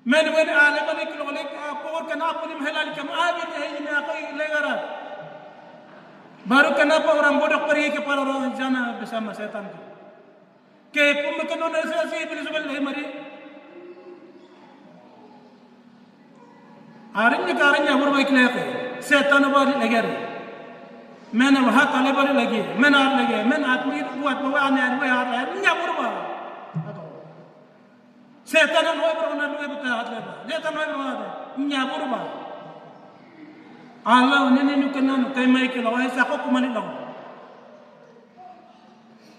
Men alam balik oleh pokok kenapa ni mahalal kam abin ini apa legara Baru kenapa orang bodoh pergi kepada orang sana bersama setan itu? Ke pembekan organisasi itu sebenarnya mari. Harinya berbaik lagi. Setan balik lagi. Mana wahat ale balik lagi. Mana lagi. Mana atmi buat bawa aneh buat nyabur bah. Setan yang berona betul hati bah. Setan berona nyabur bah. Allah ini nukenan kay mai ke lawan sakok kumani lawan.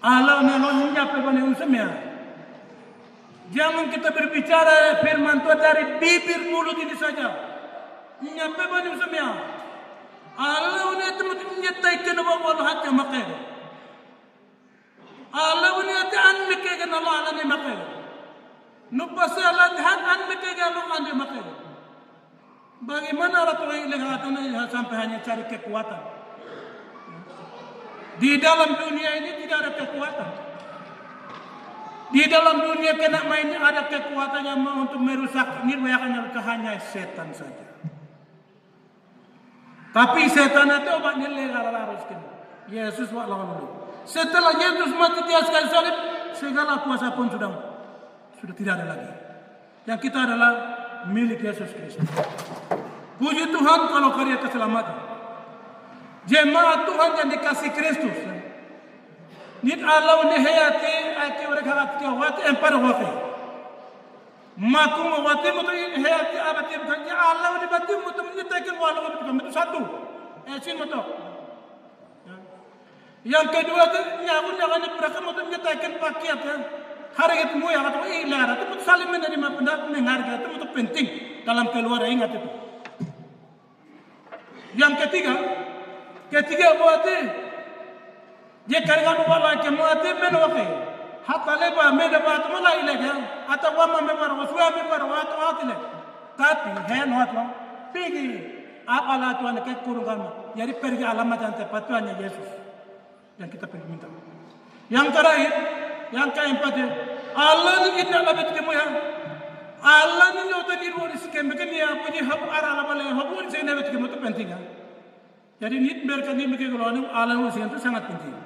Allah ini lawan nyapa bani unsamnya. Jangan kita berbicara firman Tuhan dari bibir mulut ini saja. Nyapa bani unsamnya. Allah ini teman nyetai kena bawa hati makai. Allah ini hati anda kena Allah ini makai. Nupasi Allah hati anda kena Allah ini makai. Bagaimana orang tua sampai hanya cari kekuatan? Di dalam dunia ini tidak ada kekuatan. Di dalam dunia kena mainnya ada kekuatan yang mau untuk merusak nirwayakan hanya setan saja. Tapi setan itu obatnya legal harus kena. Yesus buat lawan dulu. Setelah Yesus mati di atas kayu salib, segala kuasa pun sudah tidak ada lagi. Yang kita adalah milik Yesus Kristus. Puji Tuhan kalau karya keselamatan. Jemaat Tuhan yang dikasih Kristus. Nit Allah ni hayati orang kata wati empar wati. Makum wati mutu hayati abati bukannya Allah ni bati mutu menyatakan walau itu satu. Esin mutu. Yang kedua tu nyabun jangan mereka mutu menyatakan pakiat. Hari itu mu yang kata ilah itu mutu saling menerima pendapat menghargai itu mutu penting dalam keluar ingat itu. Yang ketiga buatnya dia karikan wala kemuatnya menwakai hatta leba medapat mulai lagi atau wama memar waswa memar watu atile tapi hen watu pergi apalah Tuhan kekurungan jadi pergi alamat yang tepat Tuhannya Yesus yang kita pergi minta. Yang terakhir yang keempat Allah ni kita lebih kemuya Allah ni nyata di luar sikit mungkin dia punya hab arah apa lagi hab ini saya nak cakap itu penting kan. Jadi nit berkat ni mungkin kalau ni Allah itu sangat penting.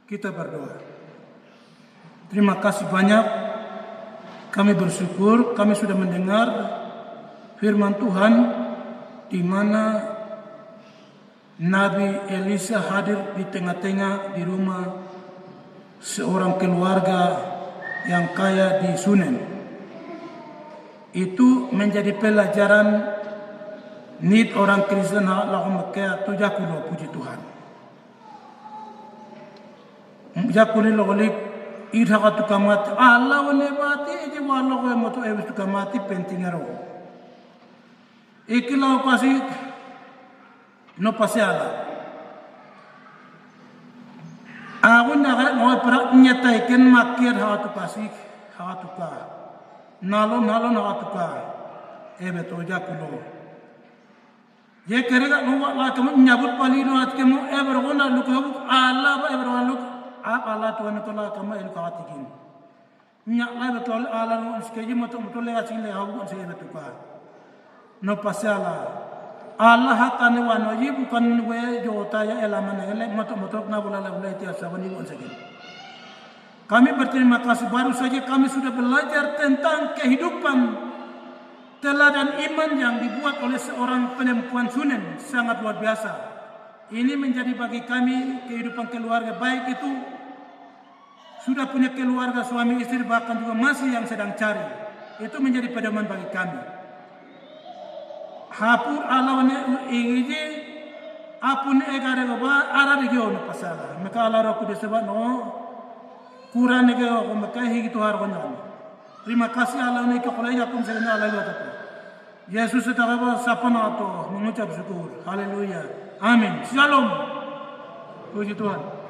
Kita berdoa. Terima kasih banyak. Kami bersyukur kami sudah mendengar firman Tuhan di mana Nabi Elisa hadir di tengah-tengah di rumah seorang keluarga yang kaya di Sunem. Itu menjadi pelajaran nit orang Kristen lakukan kaya tu jakulo puji Tuhan. Jakulo lolik ira katu kamat Allah wanebati je walo ko moto ebis tu kamati pentingero. Ikilau pasi no pasi Allah. Aku nak mau perak nyatai ken makir hatu pasi hatu ka. Nalo nakatuka ebe to jakulo ye kerega no la kamu nyabut palino at kamu eberona lukabu ala ba eberona luk ala to ne to la kamu el kawatikin nya la betul ala no skeji moto le asile habu se ebe tuka no pasala Allah hakane wano yi bukan we jota ya elamane ele moto na bola la ti asabani on segini. Kami berterima kasih baru saja kami sudah belajar tentang kehidupan teladan iman yang dibuat oleh seorang perempuan Sunem sangat luar biasa. Ini menjadi bagi kami kehidupan keluarga baik itu sudah punya keluarga suami istri bahkan juga masih yang sedang cari. Itu menjadi pedoman bagi kami. Hapur alawane ingiji apun egare baba arade gyono pasala. Maka Allah roku disebut no kurang ni kalau mereka hidup hari ini. Terima kasih Allah ni kalau ia pun sedang Allah itu. Yesus itu apa sapana atau mengucap syukur. Haleluya. Amin. Shalom. Puji Tuhan.